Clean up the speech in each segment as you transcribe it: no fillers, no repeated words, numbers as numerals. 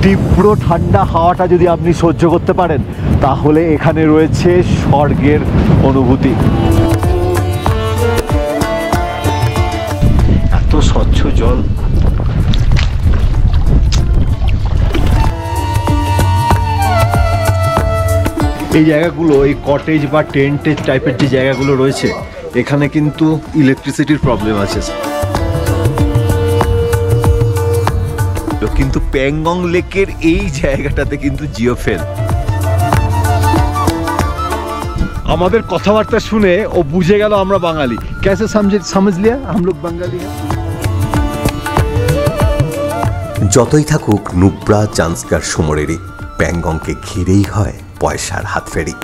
তীব্র ঠান্ডা হাওয়াটা যদি আপনি সহ্য করতে পারেন তাহলে এখানে রয়েছে স্বর্গের অনুভূতি। এত স্বচ্ছ জল। এই জায়গাগুলো, এই কটেজ বা টেন্টের টাইপের যে জায়গাগুলো রয়েছে, এখানে কিন্তু ইলেকট্রিসিটির প্রবলেম আছে। কিন্তু প্যাংগং লেকের এই জায়গাটাতে কিন্তু জিও ফেল। আমাদের কথাবার্তা শুনে ও বুঝে গেল আমরা বাঙালি। कैसे समझ लिया हम लोग बंगाली हैं। যতই থাকুক নুব্রা জান্সকার সমরেরই, প্যাংগংকে ঘিরেই হয় পয়সার হাত ফেরি।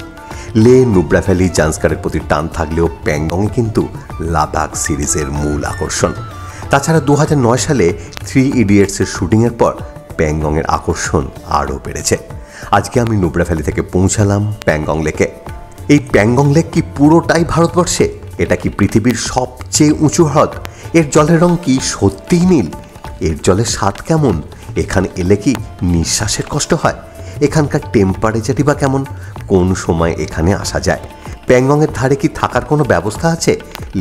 লে, নুব্রা ভ্যালি, জান্সকারের প্রতি টান থাকলেও প্যাংগংয়ে কিন্তু লাদাখ সিরিজের মূল আকর্ষণ। তাছাড়া 2009 সালে 3 ইডিয়টসের শুটিংয়ের পর প্যাংগংয়ের আকর্ষণ আরও বেড়েছে। আজকে আমি নুব্রা ভ্যালি থেকে পৌঁছালাম প্যাংগং লেকে। এই প্যাংগং লেক কি পুরোটাই ভারতবর্ষে? এটা কি পৃথিবীর সবচেয়ে উঁচু হ্রদ? এর জলের রং কি সত্যিই নীল? এর জলের স্বাদ কেমন? এখানে এলে কি নিঃশ্বাসের কষ্ট হয়? এখানকার টেম্পারেচারই বা কেমন? কোন সময় এখানে আসা যায়? প্যাংগংয়ের ধারে কি থাকার কোনো ব্যবস্থা আছে?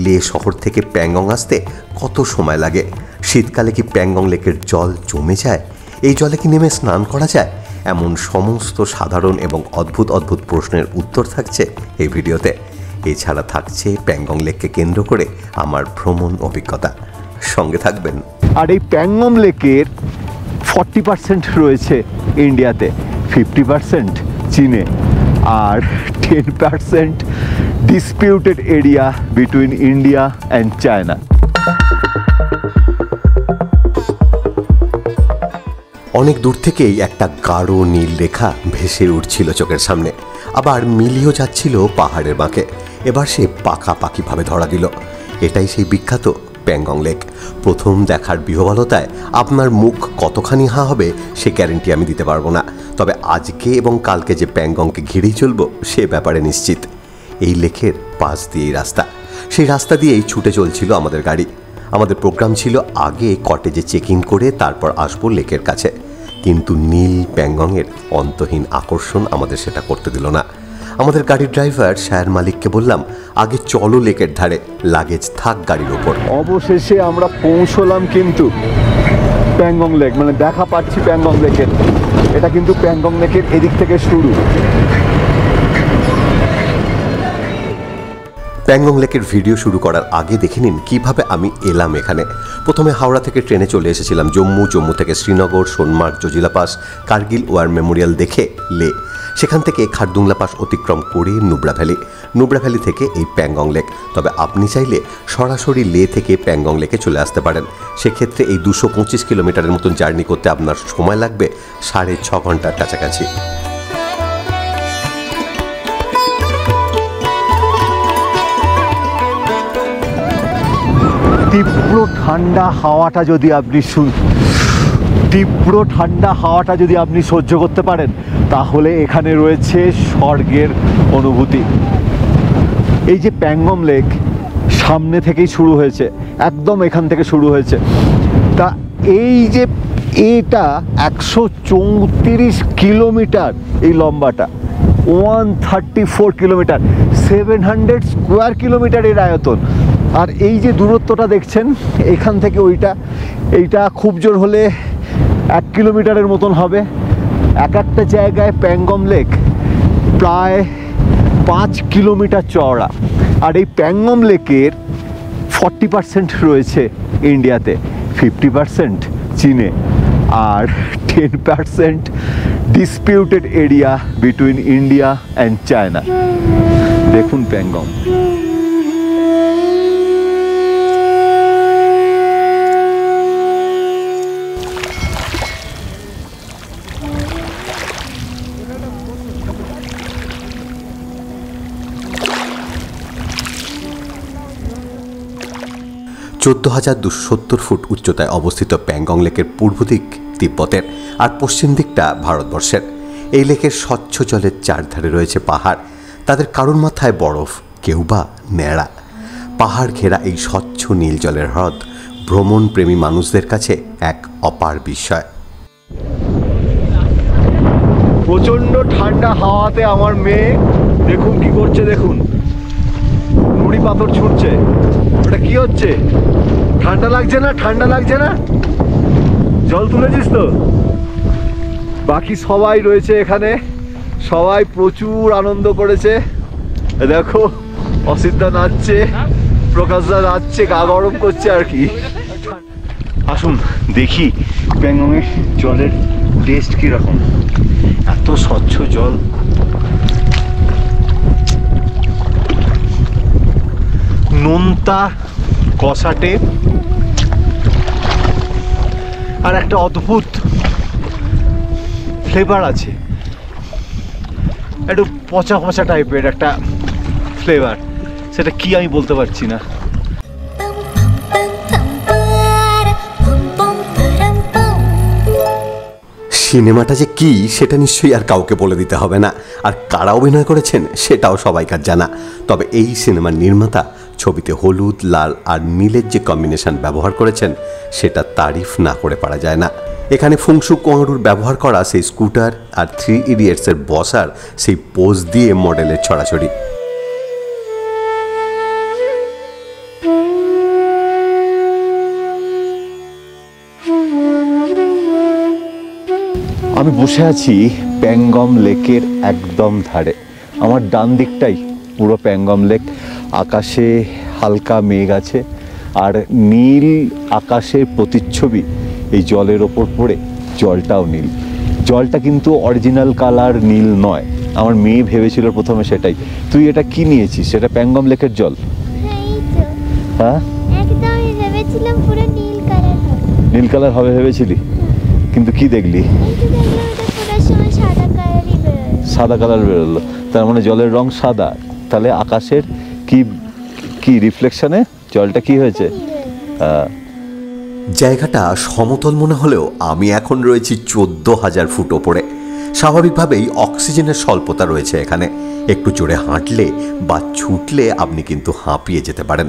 লে শহর থেকে প্যাংগং আসতে কত সময় লাগে? শীতকালে কি প্যাংগং লেকের জল জমে যায়? এই জলে কি নেমে স্নান করা যায়? এমন সমস্ত সাধারণ এবং অদ্ভুত অদ্ভুত প্রশ্নের উত্তর থাকছে এই ভিডিওতে। এছাড়া থাকছে প্যাংগং লেককে কেন্দ্র করে আমার ভ্রমণ অভিজ্ঞতা। সঙ্গে থাকবেন। আর এই প্যাংগং লেকের 40% রয়েছে ইন্ডিয়াতে, 50% চীনে, আর 10% disputed area between India and China. অনেক দূর থেকেই একটা গাঢ় নীল রেখা ভেসে উঠছিল চোখের সামনে, আবার মিলিয়েও যাচ্ছিল পাহাড়ের বাঁকে। এবার সে পাকাপাকিভাবে ধরা দিল। এটাই সেই বিখ্যাত প্যাংগং লেক। প্রথম দেখার বিহ্বলতায় আপনার মুখ কতখানি হাঁ হবে সে গ্যারেন্টি আমি দিতে পারবো না, তবে আজকে এবং কালকে যে প্যাংগংকে ঘিরেই চলবো সে ব্যাপারে নিশ্চিত। এই লেকের পাশ দিয়েই রাস্তা, সেই রাস্তা দিয়েই ছুটে চলছিল আমাদের গাড়ি। আমাদের প্রোগ্রাম ছিল আগে কটেজে চেক ইন করে তারপর আসবো লেকের কাছে, কিন্তু নীল প্যাংগংয়ের অন্তহীন আকর্ষণ আমাদের সেটা করতে দিল না। আমাদের গাড়ির ড্রাইভার শায়ার মালিককে বললাম, আগে চলো লেকের ধারে, লাগেজ থাক গাড়ির ওপর। অবশেষে আমরা পৌঁছলাম কিন্তু প্যাংগং লেক, মানে দেখা পাচ্ছি প্যাংগং লেকের। এটা কিন্তু প্যাংগং লেকের এদিক থেকে শুরু। প্যাংগং লেকের ভিডিও শুরু করার আগে দেখে নিন কীভাবে আমি এলাম এখানে। প্রথমে হাওড়া থেকে ট্রেনে চলে এসেছিলাম জম্মু থেকে Srinagar, Sonamarg, Zojila pass, Kargil war memorial দেখে লে। সেখান থেকে খারদুংলা পাস অতিক্রম করে নুব্রা ভ্যালি থেকে এই প্যাংগং লেক। তবে আপনি চাইলে সরাসরি লে থেকে প্যাংগং লেকে চলে আসতে পারেন। সেক্ষেত্রে এই 225 কিলোমিটারের মতন জার্নি করতে আপনার সময় লাগবে 6.5 ঘন্টার কাছাকাছি। তীব্র ঠান্ডা হাওয়াটা যদি আপনি সহ্য করতে পারেন তাহলে এখানে রয়েছে স্বর্গের অনুভূতি। এই যে প্যাংগং লেক সামনে থেকেই শুরু হয়েছে, একদম এখান থেকে শুরু হয়েছে। তা এই যে এটা 134 কিলোমিটার, এই লম্বাটা 134 কিলোমিটার, 700 স্কোয়ার কিলোমিটার এর আয়তন। আর এই যে দূরত্বটা দেখছেন এখান থেকে এইটা খুব জোর হলে 1 কিলোমিটারের মতন হবে। এক একটা জায়গায় প্যাংগং লেক প্রায় 5 কিলোমিটার চওড়া। আর এই প্যাংগং লেকের 40% রয়েছে ইন্ডিয়াতে, 50% চীনে, আর 10% disputed area between India and China. দেখুন প্যাংগং। 14,270 ফুট উচ্চতায় অবস্থিত প্যাংগং লেকের পূর্ব দিক তিব্বতের আর পশ্চিম দিকটা ভারতবর্ষের। এই লেকের স্বচ্ছ জলের চারধারে রয়েছে পাহাড়, তাদের কারোর মাথায় বরফ, কেউ বা ন্যাড়া। পাহাড় ঘেরা এই স্বচ্ছ নীল জলের হ্রদ ভ্রমণপ্রেমী মানুষদের কাছে এক অপার বিস্ময়। প্রচন্ড ঠান্ডা হাওয়াতে আমার মেয়ে দেখুন কি করছে, দেখুন নুড়ি পাথর ছুটছে। ওটা কি হচ্ছে? ঠান্ডা লাগছে না? ঠান্ডা লাগছে না? জল তুলেছিস তো? বাকি সবাই রয়েছে এখানে, সবাই প্রচুর আনন্দ করেছে। দেখো অসিতদা নাচছে, প্রকাশদা নাচছে, গা গরম করছে আর কি। আসুন দেখি প্যাংগংয়ের জলের টেস্ট কিরকম। এত স্বচ্ছ জল, নোনতা কষাটে, আর একটা অদ্ভুত ফ্লেভার আছে, একটু পচা পচা টাইপের একটা ফ্লেভার, সেটা কি আমি বলতে পারছি না। সিনেমাটা যে কি সেটা নিশ্চয়ই আর কাউকে বলে দিতে হবে না, আর কারা অভিনয় করেছেন সেটাও সবাইকার জানা। তবে এই সিনেমার নির্মাতা ছবিতে হলুদ, লাল আর নীলের যে কম্বিনেশন ব্যবহার করেছেন সেটা তারিফ না করে পারা যায় না। এখানে ফুংসু কোয়াংরুর ব্যবহার করা সেই স্কুটার আর 3 ইডিয়টসের বসার সেই পোজ দিয়ে মডেলের ছড়াছড়ি। আমি বসে আছি প্যাংগম লেকের একদম ধারে। আমার ডান দিকটাই পুরো প্যাংগম লেক। আকাশে হালকা মেঘ আছে আর নীল আকাশের প্রতিচ্ছবি এই জলের ওপর পড়ে, জলটাও নীল। জলটা কিন্তু অরিজিনাল কালার নীল নয়, আমার মেয়ে ভেবেছিল প্রথমে সেটাই। তুই এটা কি নিয়েছিস? সেটা প্যাংগম লেকের জল? হ্যাঁ, একদমই ভেবেছিলাম পুরো নীল কালার হবে। নীল কালার হবে ভেবেছিলি, কিন্তু কি দেখলি? সাদা কালার বেরোলো। তার মানে জলের রং সাদা, তাহলে আকাশের কি কি রিফ্লেকশনে জলটা কি হয়েছে? জায়গাটা সমতল মনে হলেও আমি এখন রয়েছি 14,000 ফুট ওপরে। স্বাভাবিকভাবেই অক্সিজেনের স্বল্পতা রয়েছে এখানে। একটু জোরে হাঁটলে বা ছুটলে আপনি কিন্তু হাঁপিয়ে যেতে পারেন।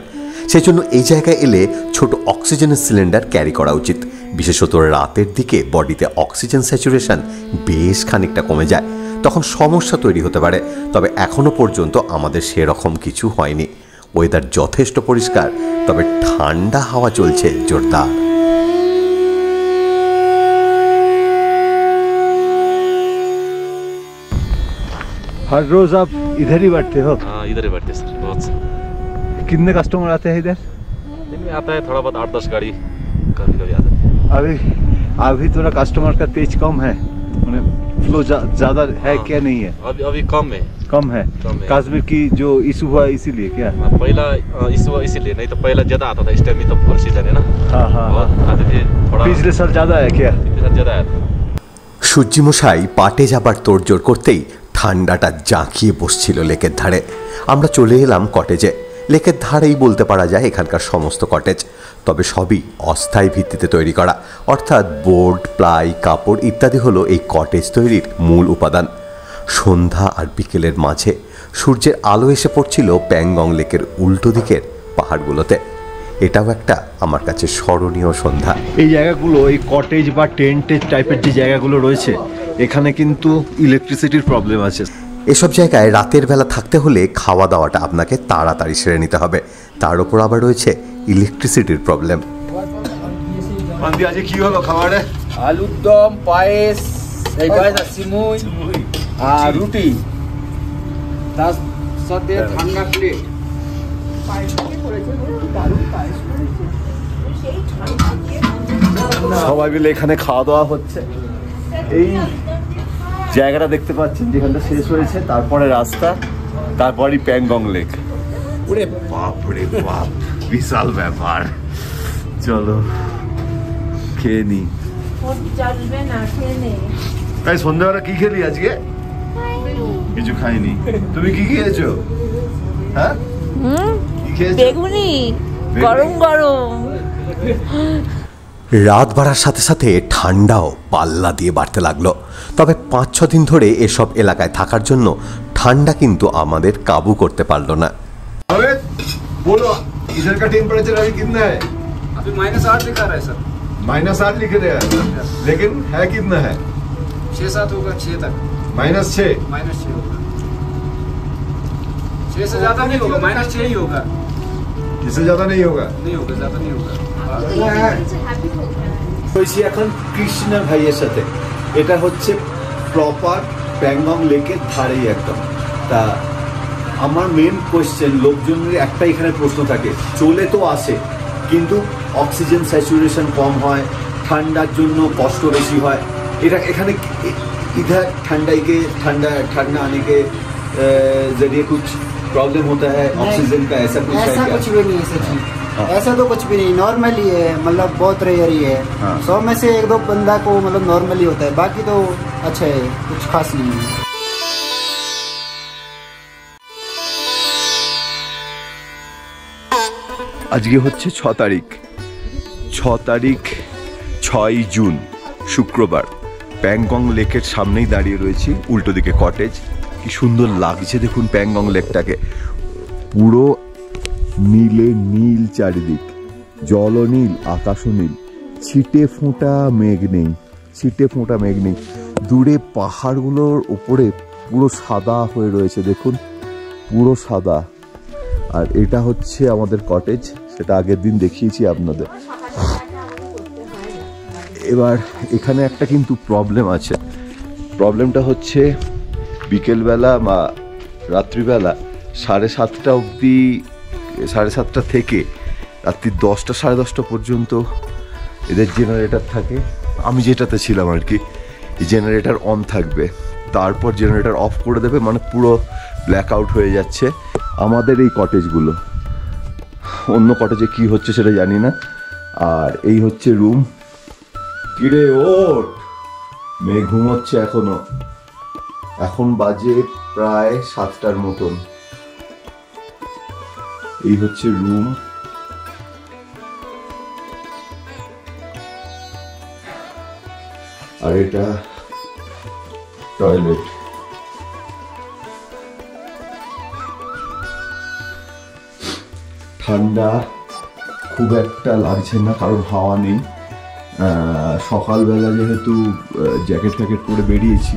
সেজন্য এই জায়গায় এলে ছোট অক্সিজেনের সিলিন্ডার ক্যারি করা উচিত। বিশেষত রাতের দিকে বডিতে অক্সিজেন স্যাচুরেশন বেশ খানিকটা কমে যায়, তখন সমস্যা তৈরি হতে পারে। তবে এখনো পর্যন্ত আমাদের সেরকম কিছু হয়নি। ওয়েদার যথেষ্ট পরিষ্কার, তবে ঠান্ডা হাওয়া চলছে জোরদার। हर रोज आप इधर ही बैठते हो? हाँ, इधर ही बैठते सर रोज। कितने कस्टमर आते हैं इधर? दिन में आता है थोड़ा बहुत 8-10 गाड़ी कभी कभी आता है। अभी अभी थोड़ा कस्टमर का तेज कम है, फ्लो ज्यादा है क्या नहीं है? अभी कम है। कम है। कश्मीर की जो इशू हुआ इसीलिए क्या? पहला इशू इसीलिए, नहीं तो पहला ज्यादा आता था। इस टाइम तो फुल सीजन है ना। हाँ हाँ हाँ, आते थे थोड़ा। पिछले साल ज्यादा है क्या? पिछले साल ज्यादा आया था। সূর্যমশাই পাটে যাবার তোড়জোড় করতেই ঠান্ডাটা জাঁকিয়ে বসছিল লেকের ধারে। আমরা চলে এলাম কটেজে। লেকের ধারেই বলতে পারা যায় এখানকার সমস্ত কটেজ, তবে সবই অস্থায়ী ভিত্তিতে তৈরি করা, অর্থাৎ বোর্ড, প্লাই, কাপড় ইত্যাদি হলো এই কটেজ তৈরির মূল উপাদান। সন্ধ্যা আর বিকেলের মাঝে সূর্যের আলো এসে পড়ছিল প্যাংগং লেকের উল্টো দিকের পাহাড়গুলোতে। এটাও একটা আমার কাছে স্মরণীয় সন্ধ্যা। এই জায়গাগুলো, এই কটেজ বা টেন্টের টাইপের যে জায়গাগুলো রয়েছে, এখানে কিন্তু ইলেকট্রিসিটির প্রবলেম আছে। এসব জায়গায় রাতের বেলা থাকতে হলে খাওয়া দাওয়াটা আপনাকে তাড়াতাড়ি সেরে নিতে হবে, তার উপর আবার রয়েছে ইলেকট্রিসিটির প্রবলেম। আজকে কি হলো খাবারে? আলুর দম, পায়েস, এই পায়েস আর সিমুই আর রুটি, তার সাথে ঠান্ডা প্লেট। সবাই মিলে এখানে খাওয়া দাওয়া হচ্ছে। এই জায়গাটা দেখতে পাচ্ছেন যেখানটা শেষ হয়েছে, তারপরে রাস্তা, তারপরই প্যাংগং লেক। ওরে বাপ রে বাপ, বিশাল ব্যাপার। চলো খেয়ে নি। তাই সন্ধ্যাবেলা কি খেলি আজকে? কিছু খাইনি। তুমি কি খেয়েছো? হ্যাঁ, কি খেয়েছো? বেগুনি, গরম গরম। রাত বাড়ার সাথে সাথে ঠান্ডাও পাল্লা দিয়ে বাড়তে লাগলো। তবে 5-6 দিন ধরে এসব এলাকায় থাকার জন্য ঠান্ডা কিন্তু আমাদের কাবু করতে পারলো না। बोलो इधर का टेम्परेचर अभी कितना है? अभी -8 दिखा रहा है सर। -8 लिख रहे हैं, लेकिन है कितना है? 6-7 होगा, 6 तक। -6 -6 होगा, 6 से ज्यादा नहीं होगा, -6 ही होगा, इससे ज्यादा नहीं होगा। ज्यादा नहीं होगा। হয়েছি এখন কৃষ্ণা ভাইয়ের সাথে। এটা হচ্ছে প্রপার প্যাংগং লেকের ধারেই একদম। তা আমার মেন কোয়েশ্চেন, লোকজনের একটা এখানে প্রশ্ন থাকে, চলে তো আসে কিন্তু অক্সিজেন স্যাচুরেশন কম হয়, ঠান্ডার জন্য কষ্ট বেশি হয়। এটা এখানে इधर ठंडा आने के जरिए कुछ प्रॉब्लम होता है ऑक्सीजन का, ऐसा कुछ है ऐसा क्या? कुछ भी नहीं है सचिन, ऐसा तो कुछ भी नहीं, नॉर्मली है, मतलब बहुत रेयर ही है। 100 में से 1-2 बंदा को मतलब नॉर्मली होता है, बाकी तो अच्छा है, कुछ खास नहीं है। আজকে হচ্ছে 6 তারিখ, 6 জুন শুক্রবার। প্যাংগং লেকের সামনেই দাঁড়িয়ে রয়েছি, উল্টো দিকে কটেজ। কি সুন্দর লাগছে দেখুন প্যাংগং লেকটাকে, পুরো নীলে নীল চারিদিক, জলও নীল, আকাশও নীল, ছিটে ফোঁটা মেঘ নেই। দূরে পাহাড়গুলোর উপরে পুরো সাদা হয়ে রয়েছে দেখুন, পুরো সাদা। আর এটা হচ্ছে আমাদের কটেজ, সেটা আগের দিন দেখিয়েছি আপনাদের। এবার এখানে একটা কিন্তু প্রবলেম আছে, প্রবলেমটা হচ্ছে বিকেলবেলা বা রাত্রিবেলা 7:30 অবধি, 7:30 থেকে রাত্রি 10টা 10:30 পর্যন্ত এদের জেনারেটর থাকে। আমি যেটাতে ছিলাম আর কি, এই জেনারেটর অন থাকবে, তারপর জেনারেটর অফ করে দেবে, মানে পুরো ব্ল্যাক আউট হয়ে যাচ্ছে আমাদের এই কটেজগুলো। অন্য কটেজে কি হচ্ছে সেটা জানি না। আর এই হচ্ছে রুম। কিরে ওঠ, মেয়ে ঘুমোচ্ছে এখনো, এখন বাজে প্রায় 7টার মতন। এই হচ্ছে রুম। আর এটা টয়লেট। ঠান্ডা খুব একটা লাগছে না, কারণ হাওয়া নেই। সকালবেলা যেহেতু জ্যাকেট ফ্যাকেট পরে বেরিয়েছি,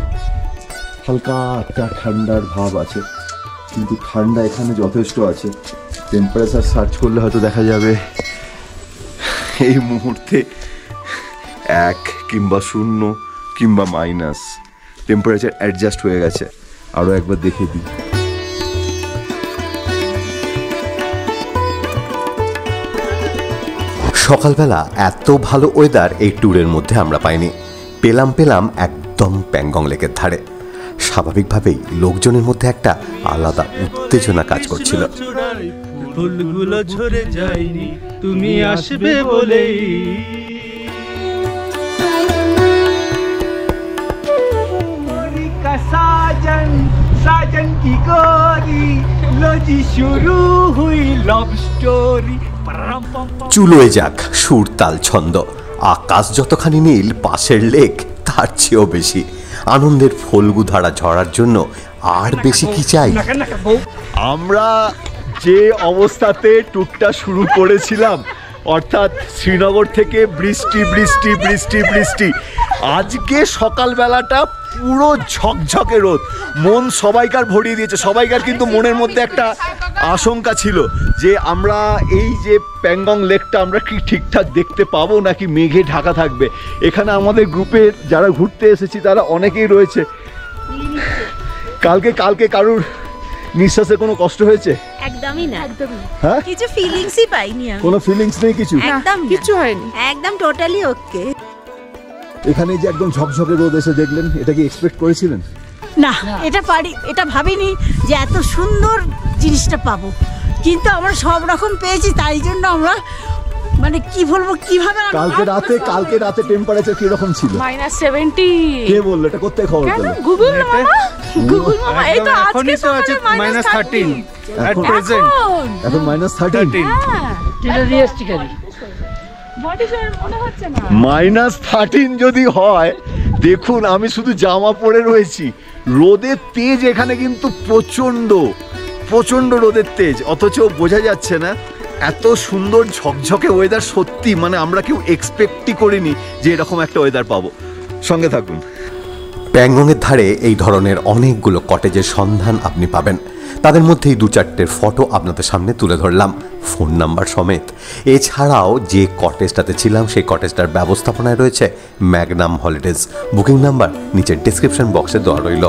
হালকা একটা ঠান্ডার ভাব আছে, কিন্তু ঠান্ডা এখানে যথেষ্ট আছে। টেম্পারেচার সার্চ করলে হয়তো দেখা যাবে এই মুহূর্তে 1 কিংবা 0 কিংবা মাইনাস টেম্পারেচার অ্যাডজাস্ট হয়ে গেছে। আরও একবার দেখে দিই। সকালবেলা এত ভালো ওয়েদার এই ট্যুরের মধ্যে আমরা পাইনি। পেলাম একদম প্যাংগং লেকের ধারে। স্বাভাবিকভাবেই লোকজনের মধ্যে একটা আলাদা উত্তেজনা কাজ করছিল। ফুলগুলো ঝরে যায়নি তুমি আসবে বলেই। साजन की गोरी लो जी शुरू हुई लव स्टोरी। চুলোয় যাক সুর তাল ছন্দ, আকাশ যতখানি নীল, পাশের লেক তার চেয়েও বেশি। আনন্দের ফল্গু ধারা ঝরার জন্য আর বেশি কি চাই? আমরা যে অবস্থাতে ট্যুরটা শুরু করেছিলাম, অর্থাৎ শ্রীনগর থেকে বৃষ্টি বৃষ্টি বৃষ্টি বৃষ্টি, আজকে সকালবেলাটা পুরো ঝকঝকে রোদ। মন সবাইকার ভরিয়ে দিয়েছে। সবাইকার কিন্তু মনের মধ্যে একটা আশঙ্কা ছিল যে আমরা এই যে প্যাংগং লেকটা আমরা কি ঠিকঠাক দেখতে পাবো নাকি মেঘে ঢাকা থাকবে। এখানে আমাদের গ্রুপের যারা ঘুরতে এসেছি তারা অনেকেই রয়েছে। কালকে কারুর নিঃশ্বাসে কোনো কষ্ট হয়েছে? একদমই না, একদমই। হ্যাঁ, কিছু ফিলিংসই পাইনি আমি। কোনো ফিলিংস নেই কিছু? একদম কিছু হয়নি, একদম টোটালি ওকে। এখানে যে একদম ঝকঝকে রোদ এসে দেখলেন, এটা কি এক্সপেক্ট করেছিলেন? না, এটা ভাবিনি যে এত সুন্দর জিনিসটা পাবো, কিন্তু আমরা সব রকম পেয়েছি। তাই জন্য আমরা মানে কি বলবো, কিভাবে। কালকে রাতে টেম্পারেচার কি রকম ছিল? -70। কে বললো এটা? কোথায় খবর পেলে? গুগল মামা এই তো আজকে আছে -13 এট প্রেজেন্ট। এখন -13। এটা রিয়েলিস্টিক্যালি -13 যদি হয়, দেখুন আমি শুধু জামা পরে রয়েছি, রোদের তেজ এখানে কিন্তু প্রচন্ড রোদের তেজ, অথচ বোঝা যাচ্ছে না। এত সুন্দর ঝকঝকে ওয়েদার, সত্যি মানে আমরা কেউ এক্সপেক্টই করিনি যে এরকম একটা ওয়েদার পাবো। সঙ্গে থাকুন। প্যাংগংয়ের ধারে এই ধরনের অনেকগুলো কটেজের সন্ধান আপনি পাবেন। তাদের মধ্যেই 2-4টের ফটো আপনাদের সামনে তুলে ধরলাম, ফোন নাম্বার সমেত। এছাড়াও যে কটেজটাতে ছিলাম সেই কটেজটার ব্যবস্থাপনায় রয়েছে ম্যাগনাম হলিডেজ। বুকিং নাম্বার নিচের ডেসক্রিপশন বক্সে দেওয়া রইল।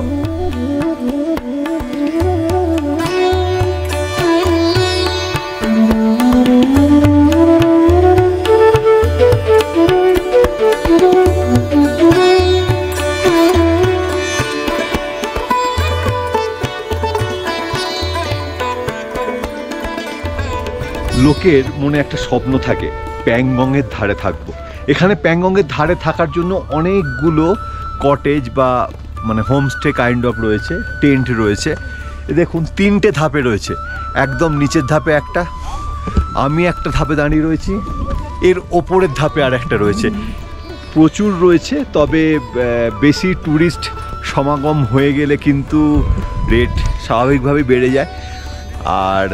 লোকের মনে একটা স্বপ্ন থাকে প্যাংগংয়ের ধারে থাকবো। এখানে প্যাংগংয়ের ধারে থাকার জন্য অনেকগুলো কটেজ বা মানে হোমস্টে কাইন্ড অফ রয়েছে, টেন্ট রয়েছে। দেখুন 3টে ধাপে রয়েছে, একদম নিচের ধাপে একটা, আমি একটা ধাপে দাঁড়িয়ে রয়েছি, এর ওপরের ধাপে আর একটা রয়েছে। প্রচুর রয়েছে, তবে বেশি ট্যুরিস্ট সমাগম হয়ে গেলে কিন্তু রেট স্বাভাবিকভাবেই বেড়ে যায়। আর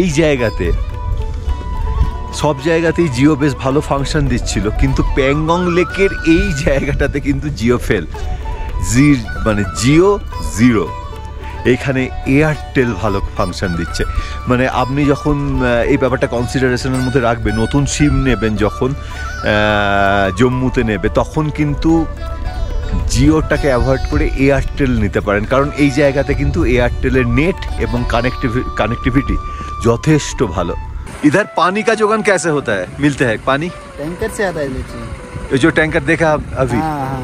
এই জায়গাতে সব জায়গাতেই জিও বেশ ভালো ফাংশন দিচ্ছিল, কিন্তু প্যাংগং লেকের এই জায়গাটাতে কিন্তু জিও ফেল, মানে জিও 0। এখানে এয়ারটেল ভালো ফাংশন দিচ্ছে। মানে আপনি যখন এই ব্যাপারটা কনসিডারেশনের মধ্যে রাখবেন, নতুন সিম নেবেন যখন জম্মুতে নেবে, তখন কিন্তু জিওটাকে অ্যাভয়েড করে এয়ারটেল নিতে পারেন, কারণ এই জায়গাতে কিন্তু এয়ারটেলের নেট এবং कनेक्टिविटी যথেষ্ট ভালো। इधर पानी का जोगान कैसे होता है, मिलते हैं पानी? टैंकर से आता है लीची। ये जो टैंकर देखा अभी, हाँ,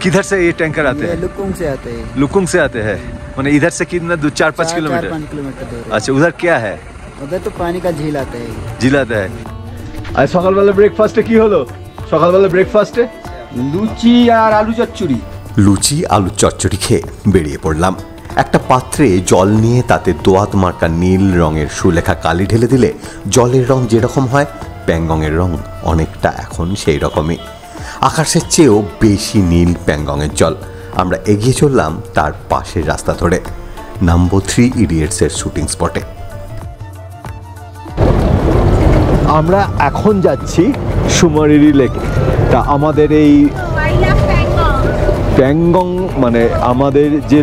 किधर से ये टैंकर आते हैं? लुकुंग से आते हैं। लुकुंग से आते हैं, मैंने इधर से कितना 4-5 किलोमीटर? 4-5 किलोमीटर दूर। अच्छा, उधर क्या है? उधर तो पानी का झील आता है। झील आता है। आज সকালবেলা ব্রেকফাস্টে কি হলো? সকালবেলা ব্রেকফাস্টে লুচি আর আলু চচ্চড়ি। লুচি আলু চচ্চড়ি খেয়ে বেরিয়ে পড়লাম। একটা পাত্রে জল নিয়ে তাতে দোয়াত মার্কা নীল রঙের সুলেখা কালি ঢেলে দিলে জলের রং যেরকম হয়, প্যাংগংয়ের রং অনেকটা এখন সেই রকমই। আকাশের চেয়েও বেশি নীল প্যাংগংয়ের জল। আমরা এগিয়ে চললাম তার পাশের রাস্তা ধরে, নামবো 3 ইডিয়টসের শুটিং স্পটে। আমরা এখন যাচ্ছি সুমারিরি লেকে। তা আমাদের এই প্যাংগং মানে আমাদের যে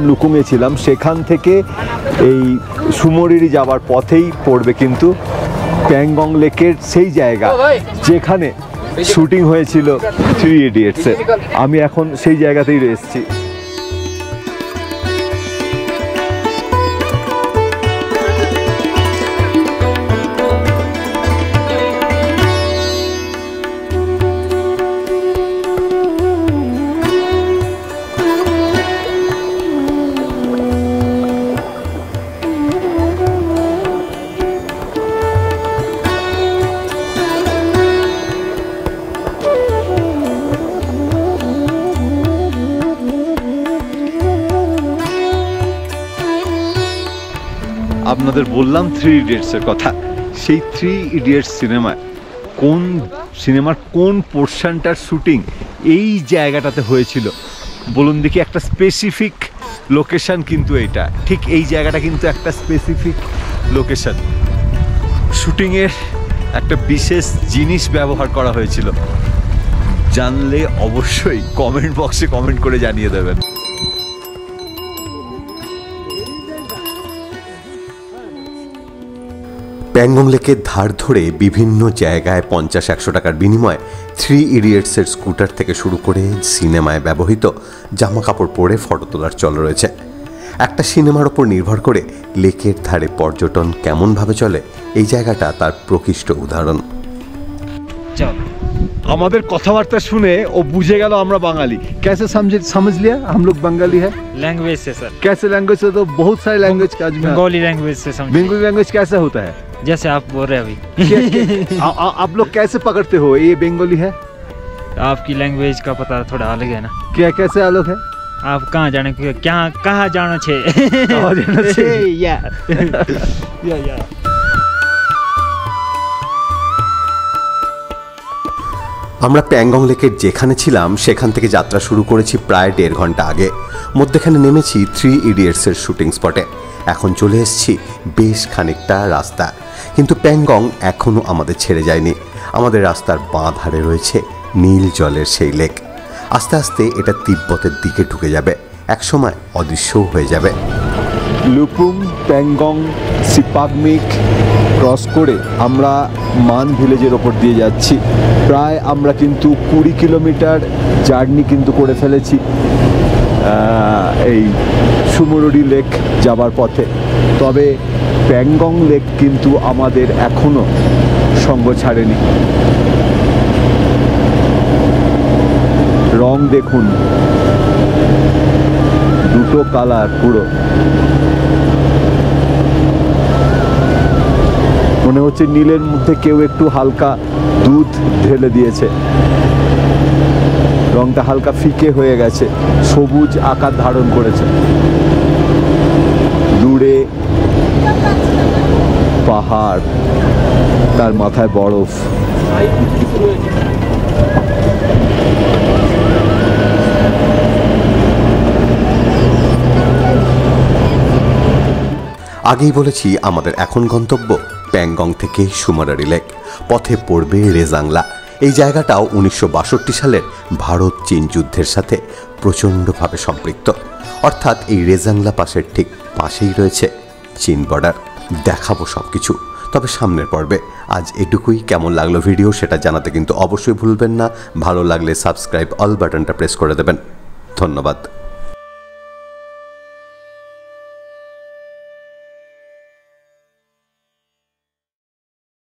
লুকুংয়ে ছিলাম সেখান থেকে এই সুমরিরি যাওয়ার পথেই পড়বে কিন্তু প্যাংগং লেকের সেই জায়গা যেখানে শুটিং হয়েছিল 3 ইডিয়টসে। আমি এখন সেই জায়গাতেই রয়েছি। আপনাদের বললাম 3 ইডিয়টসের কথা। সেই 3 ইডিয়টস সিনেমার কোন পোর্শনটার শুটিং এই জায়গাটাতে হয়েছিল বলুন দেখি? একটা স্পেসিফিক লোকেশন কিন্তু এইটা, ঠিক এই জায়গাটা কিন্তু একটা স্পেসিফিক লোকেশন। শুটিংয়ের একটা বিশেষ জিনিস ব্যবহার করা হয়েছিল, জানলে অবশ্যই কমেন্ট বক্সে কমেন্ট করে জানিয়ে দেবেন। প্যাংগং লেকের ধার ধরে বিভিন্ন জায়গায় 50-100 টাকার বিনিময়ে 3 ইডিয়টসের স্কুটার থেকে শুরু করে সিনেমায় ব্যবহৃত জামা কাপড় পরে ফটো তোলার চল রয়েছে। একটা সিনেমার ওপর নির্ভর করে লেকের ধারে পর্যটন কেমনভাবে চলে, এই জায়গাটা তার প্রকৃষ্ট উদাহরণ। আমাদের কথাবার্তা শুনে ও বুঝে গেল আমরা বাঙালি। कैसे समझ लिया हम लोग बंगाली है? लैंग्वेज से सर। कैसे लैंग्वेज से? तो बहुत सारे लैंग्वेज का बंगाली लैंग्वेज से समझ। बंगाली लैंग्वेज कैसे होता है? जैसे आप बोल रहे हैं अभी। आप लोग कैसे पकड़ते हो ये बंगाली है? आपकी लैंग्वेज का पता थोड़ा अलग है ना। क्या कैसे अलग है? आप कहाँ जाने कहाँ जाना छे? या আমরা প্যাংগং লেকের যেখানে ছিলাম সেখান থেকে যাত্রা শুরু করেছি প্রায় 1.5 ঘন্টা আগে। মধ্যখানে নেমেছি 3 ইডিয়টসের শুটিং স্পটে। এখন চলে এসেছি বেশ খানিকটা রাস্তা, কিন্তু প্যাংগং এখনও আমাদের ছেড়ে যায়নি। আমাদের রাস্তার বাঁ ধারে রয়েছে নীল জলের সেই লেক। আস্তে আস্তে এটা তিব্বতের দিকে ঢুকে যাবে, একসময় অদৃশ্যও হয়ে যাবে। লুকুম, প্যাংগং, সিপাকমিক ক্রস করে আমরা মান ভিলেজের ওপর দিয়ে যাচ্ছি। প্রায় আমরা কিন্তু 20 কিলোমিটার জার্নি কিন্তু করে ফেলেছি এই সুমরুরি লেক যাবার পথে। তবে প্যাংগং লেক কিন্তু আমাদের এখনো সঙ্গ ছাড়েনি। রং দেখুন, দুটো কালার পুরো, মনে হচ্ছে নীলের মধ্যে কেউ একটু হালকা দুধ ঢেলে দিয়েছে। রংটা হালকা ফিকে হয়ে গেছে, সবুজ আকার ধারণ করেছে। দূরে পাহাড়, তার মাথায় বরফ। আগেই বলেছি আমাদের এখন গন্তব্য প্যাংগং থেকে সুমারারি লেক, পথে পড়বে রেজাংলা। এই জায়গাটাও 1962 সালের ভারত চীন যুদ্ধের সাথে প্রচণ্ডভাবে সম্পৃক্ত। অর্থাৎ এই রেজাংলা পাশের ঠিক পাশেই রয়েছে চীন বর্ডার। দেখাবো সব কিছু, তবে সামনের পর্বে। আজ এটুকুই। কেমন লাগলো ভিডিও সেটা জানাতে কিন্তু অবশ্যই ভুলবেন না। ভালো লাগলে সাবস্ক্রাইব অল বাটনটা প্রেস করে দেবেন। ধন্যবাদ।